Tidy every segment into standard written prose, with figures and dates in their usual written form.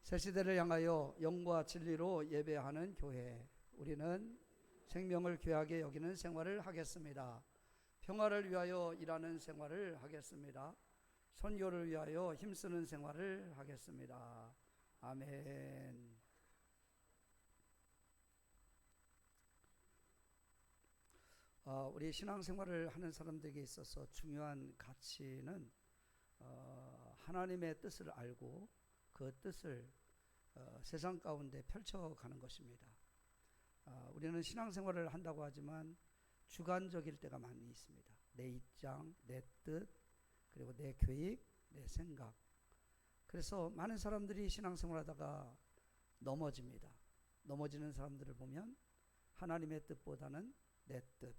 새 시대를 향하여 영과 진리로 예배하는 교회, 우리는 생명을 귀하게 여기는 생활을 하겠습니다. 평화를 위하여 일하는 생활을 하겠습니다. 선교를 위하여 힘쓰는 생활을 하겠습니다. 아멘. 우리 신앙생활을 하는 사람들에게 있어서 중요한 가치는 하나님의 뜻을 알고 그 뜻을 세상 가운데 펼쳐가는 것입니다. 우리는 신앙생활을 한다고 하지만 주관적일 때가 많이 있습니다. 내 입장, 내 뜻, 그리고 내 계획, 내 생각. 그래서 많은 사람들이 신앙생활 하다가 넘어집니다. 넘어지는 사람들을 보면 하나님의 뜻보다는 내 뜻,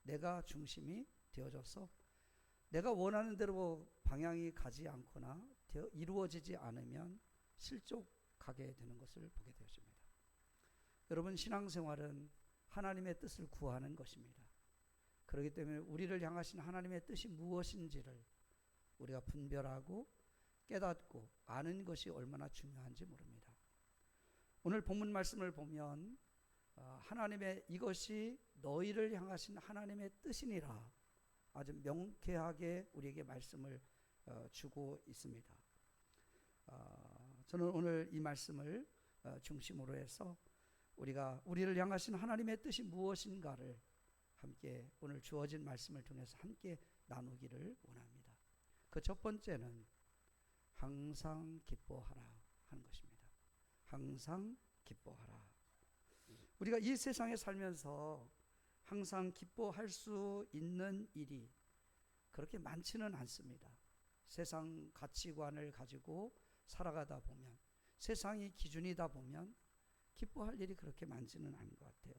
내가 중심이 되어져서 내가 원하는 대로 방향이 가지 않거나 이루어지지 않으면 실족하게 되는 것을 보게 되어집니다. 여러분, 신앙생활은 하나님의 뜻을 구하는 것입니다. 그렇기 때문에 우리를 향하신 하나님의 뜻이 무엇인지를 우리가 분별하고 깨닫고 아는 것이 얼마나 중요한지 모릅니다. 오늘 본문 말씀을 보면 하나님의 이것이 너희를 향하신 하나님의 뜻이니라 아주 명쾌하게 우리에게 말씀을 주고 있습니다. 저는 오늘 이 말씀을 중심으로 해서 우리가 우리를 향하신 하나님의 뜻이 무엇인가를 함께 오늘 주어진 말씀을 통해서 함께 나누기를 원합니다. 그 첫 번째는 항상 기뻐하라 하는 것입니다. 항상 기뻐하라. 우리가 이 세상에 살면서 항상 기뻐할 수 있는 일이 그렇게 많지는 않습니다. 세상 가치관을 가지고 살아가다 보면, 세상이 기준이다 보면 기뻐할 일이 그렇게 많지는 않은 것 같아요.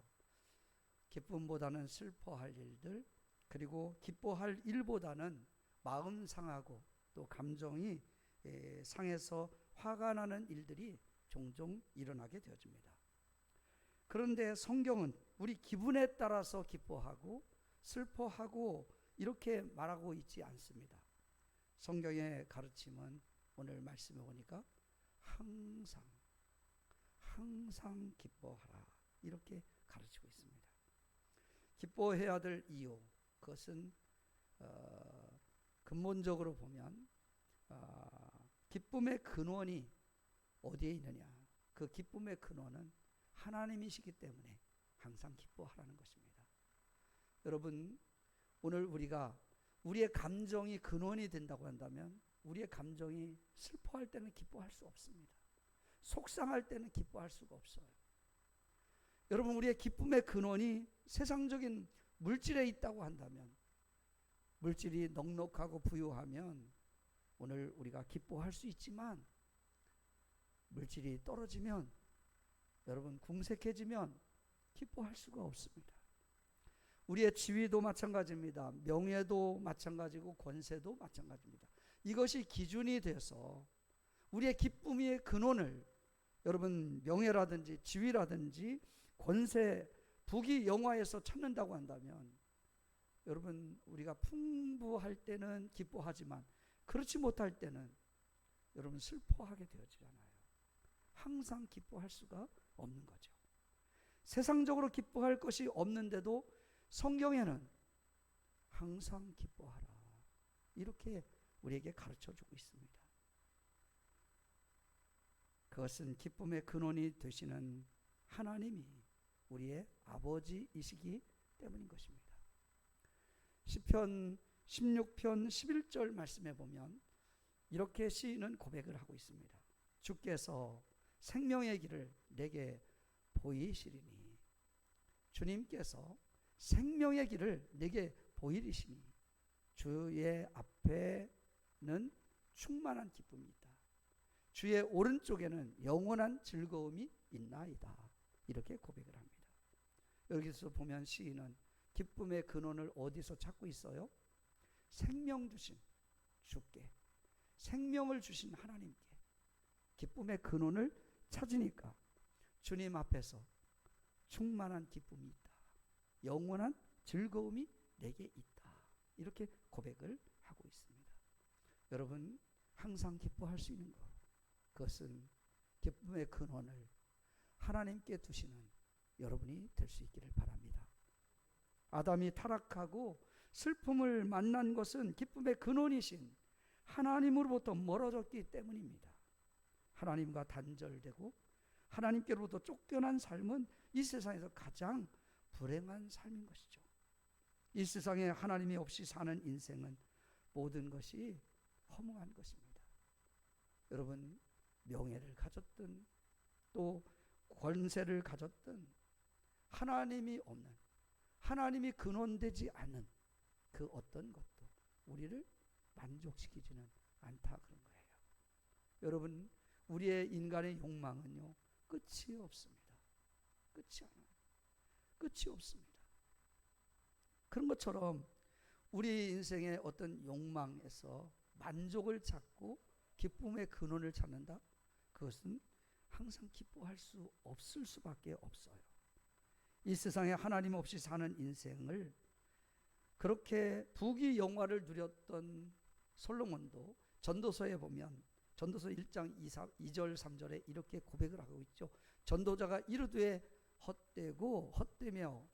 기쁨보다는 슬퍼할 일들, 그리고 기뻐할 일보다는 마음 상하고 또 감정이 상해서 화가 나는 일들이 종종 일어나게 되어집니다. 그런데 성경은 우리 기분에 따라서 기뻐하고 슬퍼하고 이렇게 말하고 있지 않습니다. 성경의 가르침은 오늘 말씀에 보니까 항상 기뻐하라 이렇게 가르치고 있습니다. 기뻐해야 될 이유, 그것은 근본적으로 보면 기쁨의 근원이 어디에 있느냐, 그 기쁨의 근원은 하나님이시기 때문에 항상 기뻐하라는 것입니다. 여러분, 오늘 우리가 우리의 감정이 근원이 된다고 한다면 우리의 감정이 슬퍼할 때는 기뻐할 수 없습니다. 속상할 때는 기뻐할 수가 없어요. 여러분, 우리의 기쁨의 근원이 세상적인 물질에 있다고 한다면, 물질이 넉넉하고 부유하면 오늘 우리가 기뻐할 수 있지만 물질이 떨어지면, 여러분, 궁색해지면 기뻐할 수가 없습니다. 우리의 지위도 마찬가지입니다. 명예도 마찬가지고 권세도 마찬가지입니다. 이것이 기준이 돼서 우리의 기쁨의 근원을, 여러분, 명예라든지 지위라든지 권세, 부귀 영화에서 찾는다고 한다면, 여러분, 우리가 풍부할 때는 기뻐하지만 그렇지 못할 때는 여러분 슬퍼하게 되어지잖아요. 항상 기뻐할 수가 없는 거죠. 세상적으로 기뻐할 것이 없는데도 성경에는 항상 기뻐하라 이렇게 우리에게 가르쳐주고 있습니다. 그것은 기쁨의 근원이 되시는 하나님이 우리의 아버지이시기 때문인 것입니다. 시편 16편 11절 말씀에 보면 이렇게 시인은 고백을 하고 있습니다. 주께서 생명의 길을 내게 보이시리니, 주님께서 생명의 길을 내게 보이리시니 주의 앞에는 충만한 기쁨이 있다. 주의 오른쪽에는 영원한 즐거움이 있나이다. 이렇게 고백을 합니다. 여기서 보면 시인은 기쁨의 근원을 어디서 찾고 있어요? 생명 주신 주께, 생명을 주신 하나님께 기쁨의 근원을 찾으니까 주님 앞에서 충만한 기쁨이 있다. 영원한 즐거움이 내게 있다. 이렇게 고백을 하고 있습니다. 여러분, 항상 기뻐할 수 있는 것, 그것은 기쁨의 근원을 하나님께 두시는 여러분이 될 수 있기를 바랍니다. 아담이 타락하고 슬픔을 만난 것은 기쁨의 근원이신 하나님으로부터 멀어졌기 때문입니다. 하나님과 단절되고 하나님께로부터 쫓겨난 삶은 이 세상에서 가장 불행한 삶인 것이죠. 이 세상에 하나님이 없이 사는 인생은 모든 것이 허무한 것입니다. 여러분, 명예를 가졌든 또 권세를 가졌든 하나님이 없는, 하나님이 근원되지 않은 그 어떤 것도 우리를 만족시키지는 않다, 그런 거예요. 여러분, 우리의 인간의 욕망은요, 끝이 없습니다. 끝이 않아요. 끝이 없습니다. 그런 것처럼 우리 인생의 어떤 욕망에서 만족을 찾고 기쁨의 근원을 찾는다? 그것은 항상 기뻐할 수 없을 수밖에 없어요. 이 세상에 하나님 없이 사는 인생을 그렇게 부귀영화를 누렸던 솔로몬도 전도서에 보면 전도서 1장 2절 3절에 이렇게 고백을 하고 있죠. 전도자가 이르되 헛되고 헛되며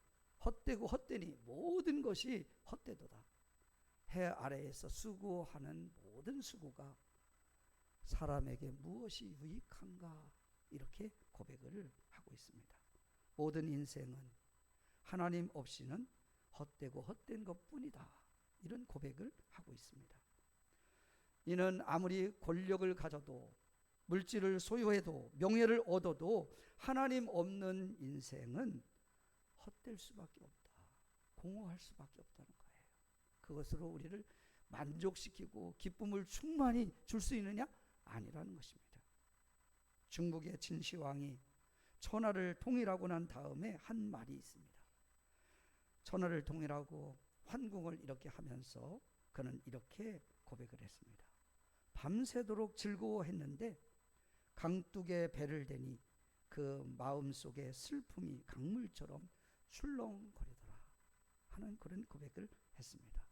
헛되고 헛되니 모든 것이 헛되도다. 해 아래에서 수고하는 모든 수고가 사람에게 무엇이 유익한가, 이렇게 고백을 하고 있습니다. 모든 인생은 하나님 없이는 헛되고 헛된 것뿐이다, 이런 고백을 하고 있습니다. 이는 아무리 권력을 가져도 물질을 소유해도 명예를 얻어도 하나님 없는 인생은 헛될 수밖에 없다, 공허할 수밖에 없다는 거예요. 그것으로 우리를 만족시키고 기쁨을 충만히 줄 수 있느냐? 아니라는 것입니다. 중국의 진시황이 천하를 통일하고 난 다음에 한 말이 있습니다. 천하를 통일하고 환궁을 이렇게 하면서 그는 이렇게 고백을 했습니다. 밤새도록 즐거워했는데 강둑에 배를 대니 그 마음속에 슬픔이 강물처럼 출렁거리더라 하는 그런 고백을 했습니다.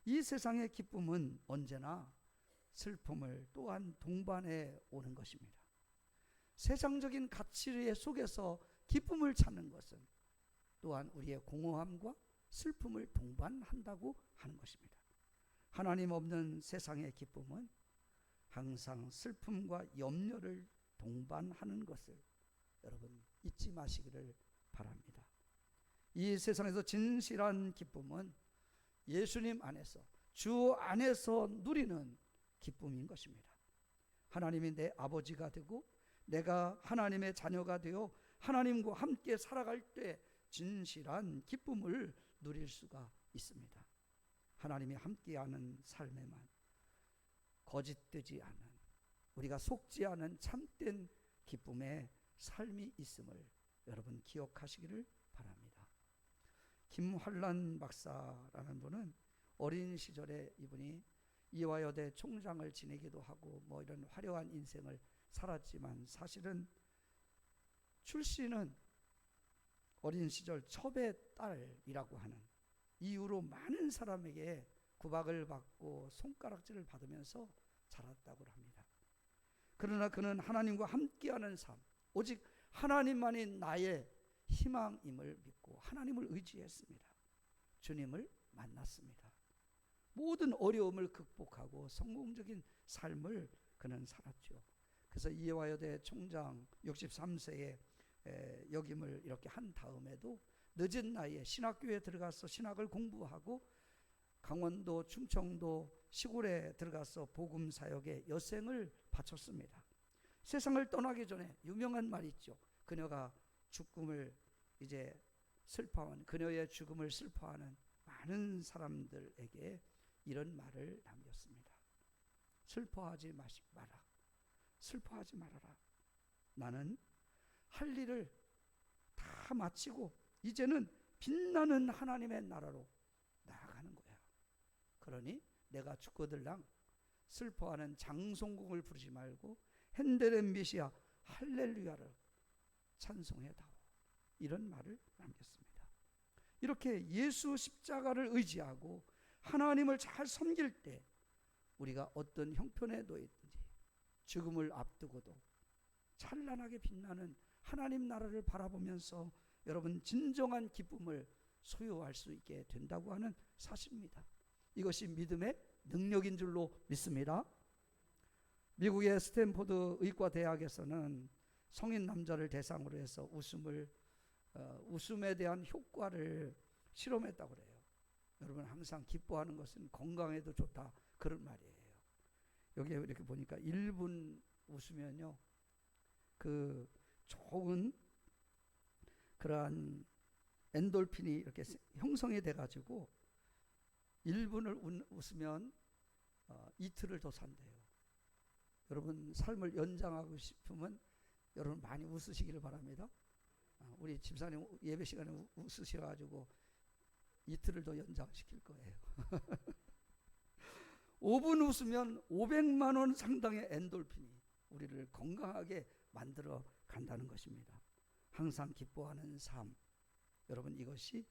이 세상의 기쁨은 언제나 슬픔을 또한 동반해 오는 것입니다. 세상적인 가치 속에서 기쁨을 찾는 것은 또한 우리의 공허함과 슬픔을 동반한다고 하는 것입니다. 하나님 없는 세상의 기쁨은 항상 슬픔과 염려를 동반하는 것을 여러분 잊지 마시기를 바랍니다. 이 세상에서 진실한 기쁨은 예수님 안에서, 주 안에서 누리는 기쁨인 것입니다. 하나님이 내 아버지가 되고 내가 하나님의 자녀가 되어 하나님과 함께 살아갈 때 진실한 기쁨을 누릴 수가 있습니다. 하나님이 함께하는 삶에만 거짓되지 않은, 우리가 속지 않은 참된 기쁨의 삶이 있음을 여러분 기억하시기를 바랍니다. 김환란 박사라는 분은 어린 시절에 이분이 이화여대 총장을 지내기도 하고 뭐 이런 화려한 인생을 살았지만 사실은 출신은 어린 시절 첩의 딸이라고 하는 이유로 많은 사람에게 구박을 받고 손가락질을 받으면서 자랐다고 합니다. 그러나 그는 하나님과 함께하는 삶, 오직 하나님만이 나의 희망임을 믿고 하나님을 의지했습니다. 주님을 만났습니다. 모든 어려움을 극복하고 성공적인 삶을 그는 살았죠. 그래서 이화여대 총장 63세에 역임을 이렇게 한 다음에도 늦은 나이에 신학교에 들어가서 신학을 공부하고 강원도, 충청도 시골에 들어가서 복음 사역에 여생을 바쳤습니다. 세상을 떠나기 전에 유명한 말이 있죠. 그녀가 죽음을 이제 슬퍼하는, 그녀의 죽음을 슬퍼하는 많은 사람들에게 이런 말을 남겼습니다. 슬퍼하지 마라. 슬퍼하지 말아라. 나는 할 일을 다 마치고 이제는 빛나는 하나님의 나라로 나아가는 거야. 그러니 내가 죽거들랑 슬퍼하는 장송곡을 부르지 말고 핸델의 메시아 할렐루야를 찬송해다오. 이런 말을 남겼습니다. 이렇게 예수 십자가를 의지하고 하나님을 잘 섬길 때 우리가 어떤 형편에 놓였든지 죽음을 앞두고도 찬란하게 빛나는 하나님 나라를 바라보면서 여러분 진정한 기쁨을 소유할 수 있게 된다고 하는 사실입니다. 이것이 믿음의 능력인 줄로 믿습니다. 미국의 스탠포드 의과대학에서는 성인 남자를 대상으로 해서 웃음에 대한 효과를 실험했다고 그래요. 여러분 항상 기뻐하는 것은 건강에도 좋다 그런 말이에요. 여기에 이렇게 보니까 1분 웃으면요 그 좋은 그러한 엔돌핀이 이렇게 형성이 돼가지고 1분을 웃으면 이틀을 더 산대요. 여러분 삶을 연장하고 싶으면 여러분 많이 웃으시기를 바랍니다. 우리 집사님 예배 시간에 웃으셔가지고 이틀을 더 연장시킬 거예요. 5분 웃으면 500만 원 상당의 엔돌핀이 우리를 건강하게 만들어 간다는 것입니다. 항상 기뻐하는 삶, 여러분 이것이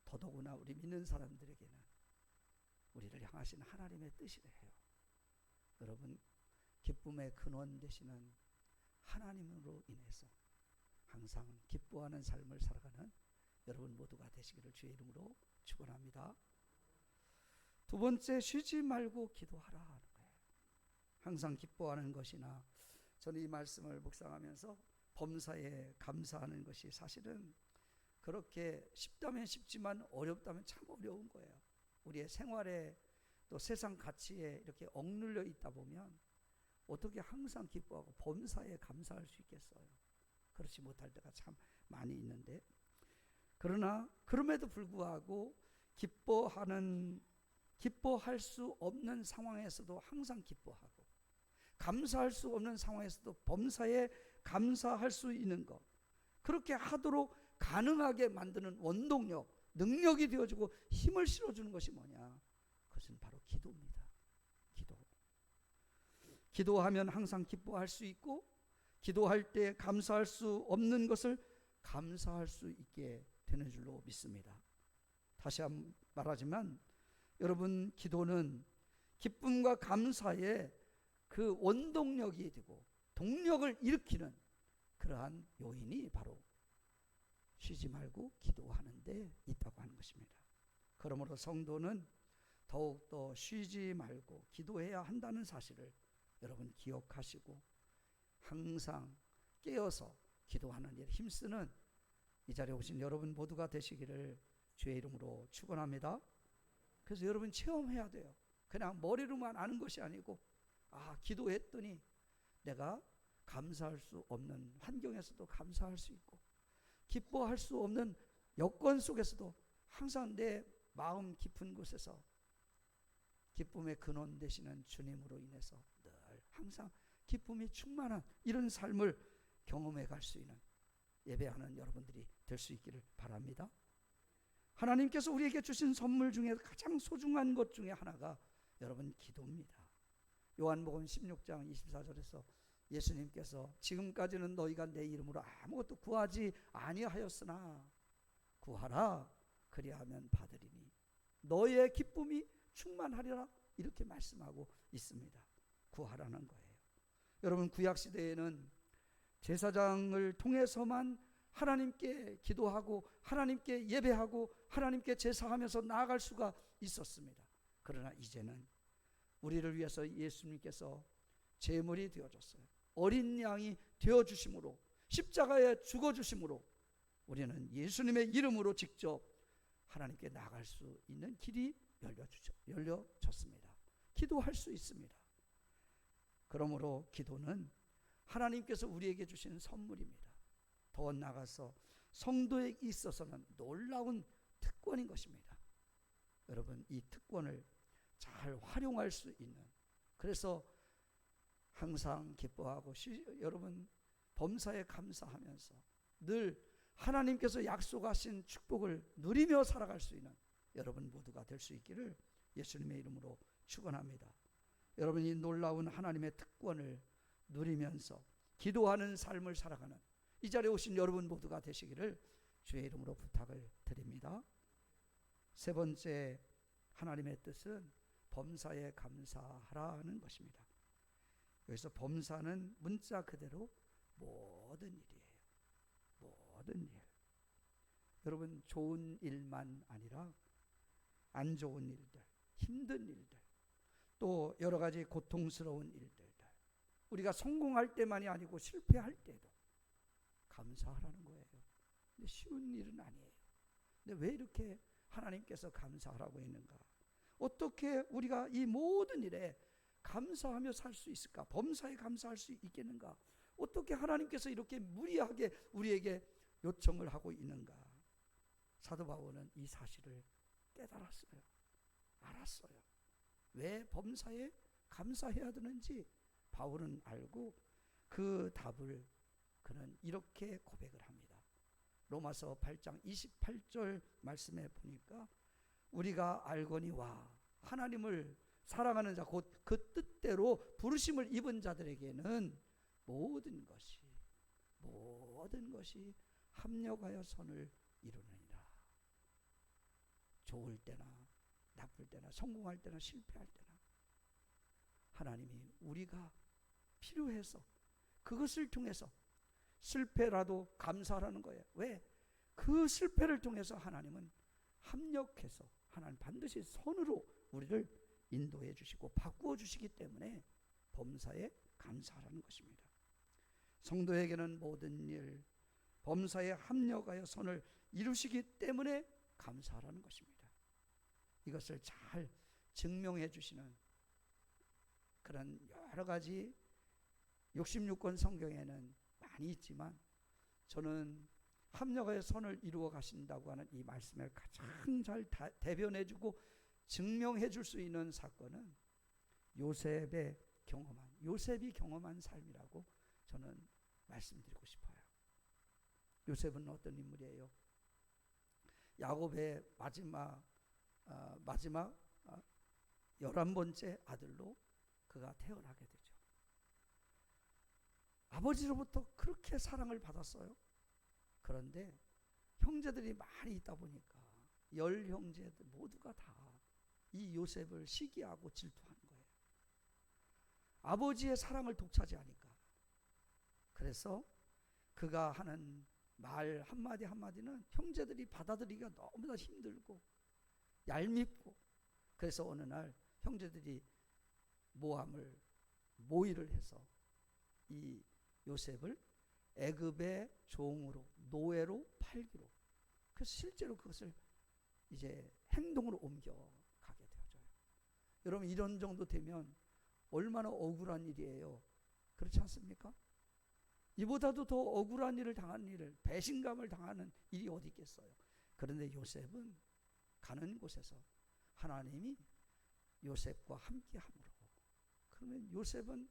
더더구나 우리 믿는 사람들에게는 우리를 향하신 하나님의 뜻이래요. 여러분 기쁨의 근원 되시는 하나님으로 인해서 항상 기뻐하는 삶을 살아가는 여러분 모두가 되시기를 주의 이름으로 축원합니다. 두 번째, 쉬지 말고 기도하라 하는 거예요. 항상 기뻐하는 것이나 저는 이 말씀을 묵상하면서 범사에 감사하는 것이 사실은 그렇게 쉽다면 쉽지만 어렵다면 참 어려운 거예요. 우리의 생활에 또 세상 가치에 이렇게 억눌려 있다 보면 어떻게 항상 기뻐하고 범사에 감사할 수 있겠어요. 그렇지 못할 때가 참 많이 있는데, 그러나 그럼에도 불구하고 기뻐할 수 없는 상황에서도 항상 기뻐하고 감사할 수 없는 상황에서도 범사에 감사할 수 있는 것, 그렇게 하도록 가능하게 만드는 원동력, 능력이 되어주고 힘을 실어주는 것이 뭐냐? 그것은 바로 기도입니다. 기도하면 항상 기뻐할 수 있고, 기도할 때 감사할 수 없는 것을 감사할 수 있게 되는 줄로 믿습니다. 다시 한번 말하지만 여러분, 기도는 기쁨과 감사의 그 원동력이 되고 동력을 일으키는 그러한 요인이 바로 쉬지 말고 기도하는 데 있다고 하는 것입니다. 그러므로 성도는 더욱더 쉬지 말고 기도해야 한다는 사실을 여러분 기억하시고 항상 깨어서 기도하는 일에 힘쓰는 이 자리에 오신 여러분 모두가 되시기를 주의 이름으로 축원합니다. 그래서 여러분 체험해야 돼요. 그냥 머리로만 아는 것이 아니고, 기도했더니 내가 감사할 수 없는 환경에서도 감사할 수 있고, 기뻐할 수 없는 여건 속에서도 항상 내 마음 깊은 곳에서 기쁨의 근원 되시는 주님으로 인해서 늘 항상 기쁨이 충만한 이런 삶을 경험해 갈 수 있는 예배하는 여러분들이 될 수 있기를 바랍니다. 하나님께서 우리에게 주신 선물 중에 가장 소중한 것 중에 하나가 여러분 기도입니다. 요한복음 16장 24절에서 예수님께서 지금까지는 너희가 내 이름으로 아무것도 구하지 아니하였으나 구하라, 그리하면 받으리니 너의 기쁨이 충만하리라, 이렇게 말씀하고 있습니다. 구하라는 거예요. 여러분, 구약시대에는 제사장을 통해서만 하나님께 기도하고 하나님께 예배하고 하나님께 제사하면서 나아갈 수가 있었습니다. 그러나 이제는 우리를 위해서 예수님께서 제물이 되어줬어요. 어린 양이 되어주심으로, 십자가에 죽어주심으로 우리는 예수님의 이름으로 직접 하나님께 나아갈 수 있는 길이 열려졌습니다. 기도할 수 있습니다. 그러므로 기도는 하나님께서 우리에게 주신 선물입니다. 더 나아가서 성도에 있어서는 놀라운 특권인 것입니다. 여러분, 이 특권을 잘 활용할 수 있는, 그래서 항상 기뻐하고 여러분 범사에 감사하면서 늘 하나님께서 약속하신 축복을 누리며 살아갈 수 있는 여러분 모두가 될 수 있기를 예수님의 이름으로 축원합니다. 여러분, 이 놀라운 하나님의 특권을 누리면서 기도하는 삶을 살아가는 이 자리에 오신 여러분 모두가 되시기를 주의 이름으로 부탁을 드립니다. 세 번째, 하나님의 뜻은 범사에 감사하라는 것입니다. 여기서 범사는 문자 그대로 모든 일이에요. 모든 일. 여러분, 좋은 일만 아니라 안 좋은 일들, 힘든 일들, 또 여러 가지 고통스러운 일들, 우리가 성공할 때만이 아니고 실패할 때도 감사하라는 거예요. 근데 쉬운 일은 아니에요. 근데 왜 이렇게 하나님께서 감사하라고 했는가? 어떻게 우리가 이 모든 일에 감사하며 살 수 있을까? 범사에 감사할 수 있겠는가? 어떻게 하나님께서 이렇게 무리하게 우리에게 요청을 하고 있는가? 사도 바울은 이 사실을 깨달았어요. 알았어요. 왜 범사에 감사해야 되는지 바울은 알고 그 답을 그는 이렇게 고백을 합니다. 로마서 8장 28절 말씀에 보니까 우리가 알거니와 하나님을 사랑하는 자 곧 그 뜻대로 부르심을 입은 자들에게는 모든 것이 합력하여 선을 이루느니라. 좋을 때나 나쁠 때나 성공할 때나 실패할 때나 하나님이 우리가 필요해서 그것을 통해서 실패라도 감사하라는 거예요. 왜? 그 실패를 통해서 하나님은 합력해서 하나님 반드시 선으로 우리를 인도해 주시고 바꾸어 주시기 때문에 범사에 감사하라는 것입니다. 성도에게는 모든 일 범사에 합력하여 선을 이루시기 때문에 감사하라는 것입니다. 이것을 잘 증명해 주시는 그런 여러 가지 66권 성경에는 많이 있지만 저는 합력하여 선을 이루어 가신다고 하는 이 말씀을 가장 잘 대변해 주고 증명해 줄 수 있는 사건은 요셉이 경험한 삶이라고 저는 말씀드리고 싶어요. 요셉은 어떤 인물이에요? 야곱의 마지막 11번째 아들로 그가 태어나게 되죠. 아버지로부터 그렇게 사랑을 받았어요. 그런데 형제들이 많이 있다 보니까 10형제들 모두가 다 이 요셉을 시기하고 질투하는 거예요. 아버지의 사랑을 독차지하니까. 그래서 그가 하는 말 한마디 한마디는 형제들이 받아들이기가 너무나 힘들고 얄밉고, 그래서 어느 날 형제들이 모의를 해서 이 요셉을 애굽의 종으로 노예로 팔기로, 그래서 실제로 그것을 이제 행동으로 옮겨가게 되어져요. 여러분, 이런 정도 되면 얼마나 억울한 일이에요. 그렇지 않습니까? 이보다도 더 억울한 일을 당하는 일을, 배신감을 당하는 일이 어디 있겠어요. 그런데 요셉은 가는 곳에서 하나님이 요셉과 함께함으로, 그러면 요셉은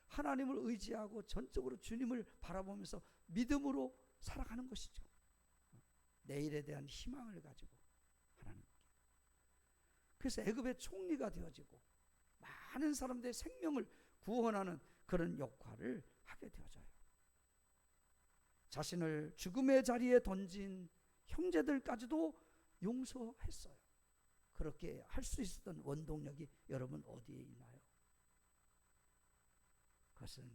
하나님을 의지하고 전적으로 주님을 바라보면서 믿음으로 살아가는 것이죠. 내일에 대한 희망을 가지고 하나님께. 그래서 애굽의 총리가 되어지고 많은 사람들의 생명을 구원하는 그런 역할을 하게 되어져요. 자신을 죽음의 자리에 던진 형제들까지도 용서했어요. 그렇게 할 수 있었던 원동력이 여러분 어디에 있나요? 그것은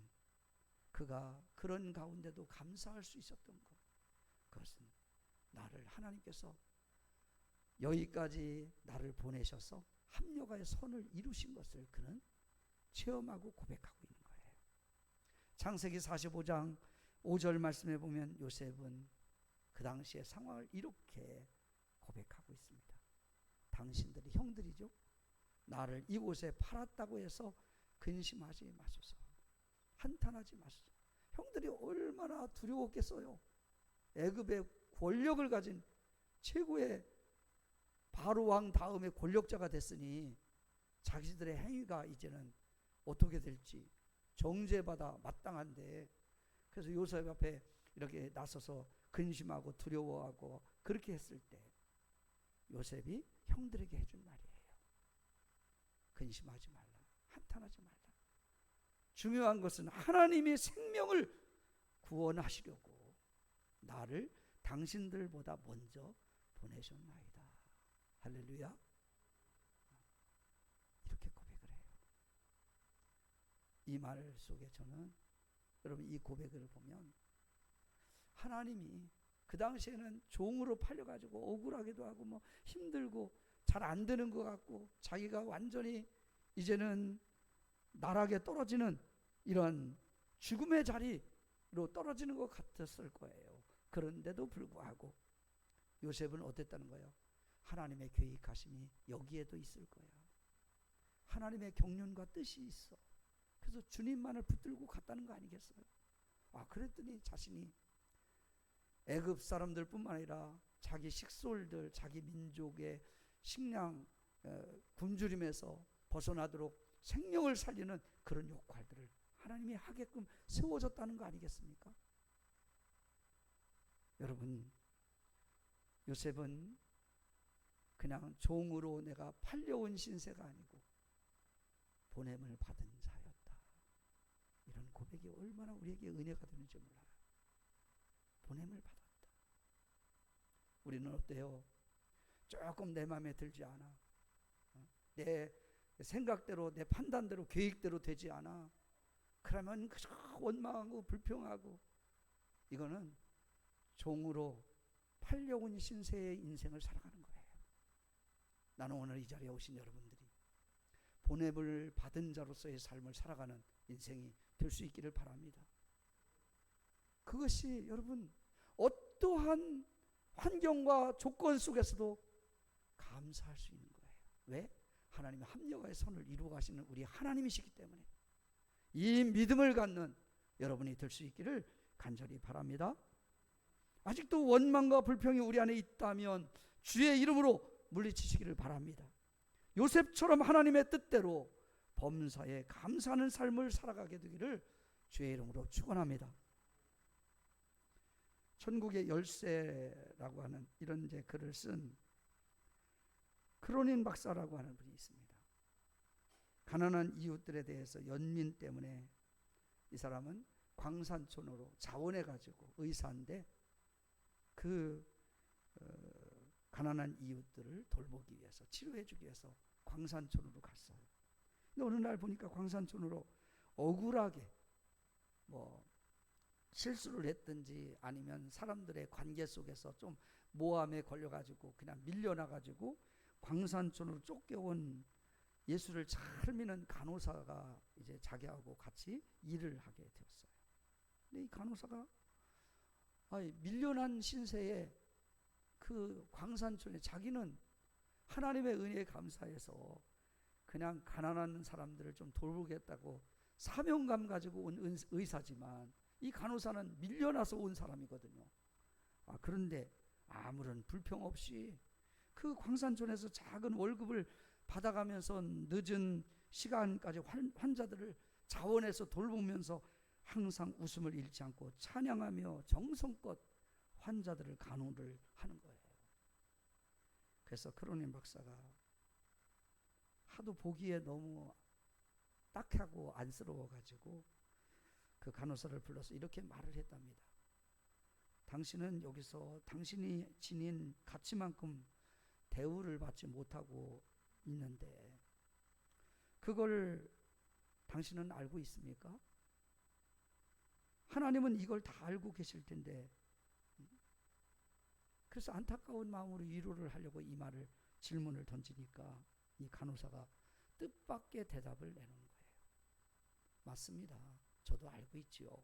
그가 그런 가운데도 감사할 수 있었던 것, 그것은 나를 하나님께서 여기까지 나를 보내셔서 합력하여 선을 이루신 것을 그는 체험하고 고백하고 있는 거예요. 창세기 45장 5절 말씀에 보면 요셉은 그 당시의 상황을 이렇게 고백하고 있습니다. 당신들이, 형들이죠, 나를 이곳에 팔았다고 해서 근심하지 마소서, 한탄하지 마소서. 형들이 얼마나 두려웠겠어요. 애굽의 권력을 가진 최고의 바로 왕 다음에 권력자가 됐으니 자기들의 행위가 이제는 어떻게 될지 정죄받아 마땅한데, 그래서 요셉 앞에 이렇게 나서서 근심하고 두려워하고 그렇게 했을 때 요셉이 형들에게 해준 말이에요. 근심하지 말라, 한탄하지 말라. 중요한 것은 하나님의 생명을 구원하시려고 나를 당신들보다 먼저 보내셨나이다. 할렐루야. 이렇게 고백을 해요. 이 말 속에 저는 여러분 이 고백을 보면 하나님이 그 당시에는 종으로 팔려가지고 억울하기도 하고 뭐 힘들고 잘 안 되는 것 같고 자기가 완전히 이제는 나락에 떨어지는 이런 죽음의 자리로 떨어지는 것 같았을 거예요. 그런데도 불구하고 요셉은 어땠다는 거예요? 하나님의 계획하심이 여기에도 있을 거야. 하나님의 경륜과 뜻이 있어. 그래서 주님만을 붙들고 갔다는 거 아니겠어요? 그랬더니 자신이 애굽 사람들 뿐만 아니라 자기 식솔들, 자기 민족의 식량 굶주림에서 벗어나도록 생명을 살리는 그런 역할들을 하나님이 하게끔 세워졌다는 거 아니겠습니까? 여러분, 요셉은 그냥 종으로 내가 팔려온 신세가 아니고 보냄을 받은 자였다. 이런 고백이 얼마나 우리에게 은혜가 되는지 몰라요. 보냄을 받았다. 우리는 어때요? 조금 내 마음에 들지 않아. 내 생각대로, 내 판단대로, 계획대로 되지 않아. 그러면 그저 원망하고 불평하고, 이거는 종으로 팔려온 신세의 인생을 살아가는 거예요. 나는 오늘 이 자리에 오신 여러분들이 보냄을 받은 자로서의 삶을 살아가는 인생이 될 수 있기를 바랍니다. 그것이 여러분 어떠한 환경과 조건 속에서도 감사할 수 있는 거예요. 왜? 하나님의 합력의 선을 이루어 가시는 우리 하나님이시기 때문에 이 믿음을 갖는 여러분이 될 수 있기를 간절히 바랍니다. 아직도 원망과 불평이 우리 안에 있다면 주의 이름으로 물리치시기를 바랍니다. 요셉처럼 하나님의 뜻대로 범사에 감사하는 삶을 살아가게 되기를 주의 이름으로 축원합니다. 천국의 열쇠라고 하는 이런 이제 글을 쓴 크로닌 박사라고 하는 분이 있습니다. 가난한 이웃들에 대해서 연민 때문에 이 사람은 광산촌으로 자원해가지고 의사인데 가난한 이웃들을 돌보기 위해서 치료해주기 위해서 광산촌으로 갔어요. 근데 어느 날 보니까 광산촌으로 억울하게 뭐 실수를 했든지 아니면 사람들의 관계 속에서 좀 모함에 걸려가지고 그냥 밀려나가지고 광산촌으로 쫓겨온 예수를 잘 믿는 간호사가 이제 자기하고 같이 일을 하게 되었어요. 근데 이 간호사가 밀려난 신세에 그 광산촌에 자기는 하나님의 은혜에 감사해서 그냥 가난한 사람들을 좀 돌보겠다고 사명감 가지고 온 의사지만 이 간호사는 밀려나서 온 사람이거든요. 그런데 아무런 불평 없이 그 광산촌에서 작은 월급을 받아가면서 늦은 시간까지 환자들을 자원해서 돌보면서 항상 웃음을 잃지 않고 찬양하며 정성껏 환자들을 간호를 하는 거예요. 그래서 크로닌 박사가 하도 보기에 너무 딱하고 안쓰러워가지고 그 간호사를 불러서 이렇게 말을 했답니다. 당신은 여기서 당신이 지닌 가치만큼 대우를 받지 못하고 있는데 그걸 당신은 알고 있습니까? 하나님은 이걸 다 알고 계실 텐데. 그래서 안타까운 마음으로 위로를 하려고 이 말을 질문을 던지니까 이 간호사가 뜻밖의 대답을 내놓은 거예요. 맞습니다. 저도 알고 있지요.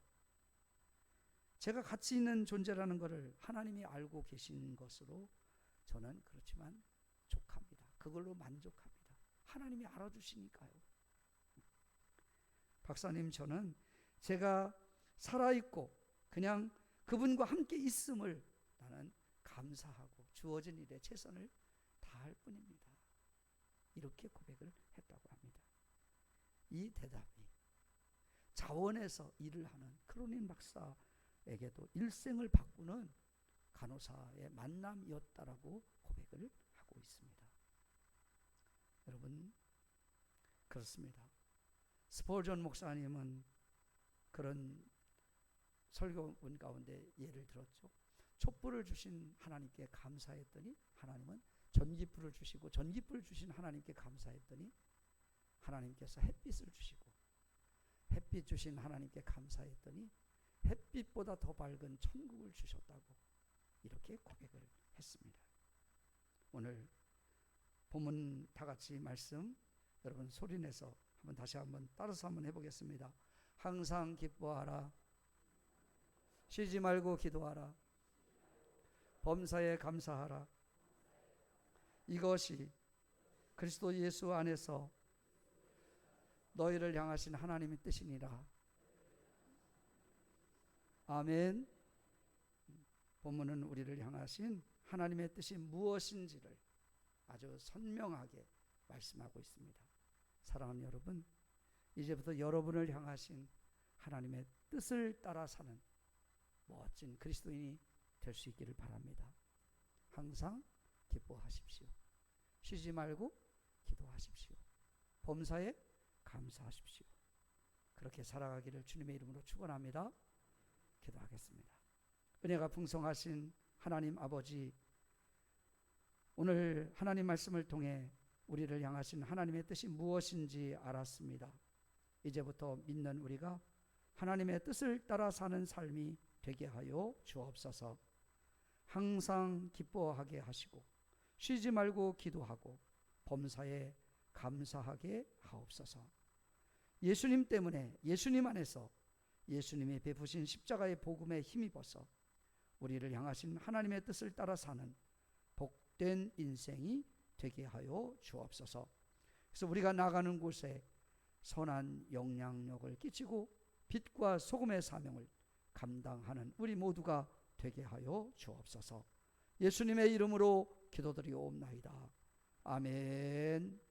제가 가치 있는 존재라는 것을 하나님이 알고 계신 것으로 저는 그렇지만 족합니다. 그걸로 만족합니다. 하나님이 알아주시니까요. 박사님, 저는 제가 살아있고 그냥 그분과 함께 있음을 나는 감사하고 주어진 일에 최선을 다할 뿐입니다. 이렇게 고백을 했다고 합니다. 이 대답이 자원에서 일을 하는 크로닌 박사에게도 일생을 바꾸는 간호사의 만남이었다라고 고백을 하고 있습니다. 여러분, 그렇습니다. 스포전 목사님은 그런 설교문 가운데 예를 들었죠. 촛불을 주신 하나님께 감사했더니 하나님은 전기불을 주시고, 전기불을 주신 하나님께 감사했더니 하나님께서 햇빛을 주시고, 햇빛 주신 하나님께 감사했더니 햇빛보다 더 밝은 천국을 주셨다고 이렇게 고백을 했습니다. 오늘 본문 다 같이 말씀 여러분 소리내서 다시 한번 따라서 한번 해보겠습니다. 항상 기뻐하라. 쉬지 말고 기도하라. 범사에 감사하라. 이것이 그리스도 예수 안에서 너희를 향하신 하나님의 뜻이니라. 아멘. 본문은 우리를 향하신 하나님의 뜻이 무엇인지를 아주 선명하게 말씀하고 있습니다. 사랑하는 여러분, 이제부터 여러분을 향하신 하나님의 뜻을 따라 사는 멋진 그리스도인이 될 수 있기를 바랍니다. 항상 기뻐하십시오. 쉬지 말고 기도하십시오. 범사에 감사하십시오. 그렇게 살아가기를 주님의 이름으로 축원합니다. 기도하겠습니다. 은혜가 풍성하신 하나님 아버지, 오늘 하나님 말씀을 통해 우리를 향하신 하나님의 뜻이 무엇인지 알았습니다. 이제부터 믿는 우리가 하나님의 뜻을 따라 사는 삶이 되게 하여 주옵소서. 항상 기뻐하게 하시고 쉬지 말고 기도하고 범사에 감사하게 하옵소서. 예수님 때문에, 예수님 안에서 예수님이 베푸신 십자가의 복음에 힘입어서 우리를 향하신 하나님의 뜻을 따라 사는 복된 인생이 되게 하여 주옵소서. 그래서 우리가 나가는 곳에 선한 영향력을 끼치고 빛과 소금의 사명을 감당하는 우리 모두가 되게 하여 주옵소서. 예수님의 이름으로 기도드리옵나이다. 아멘.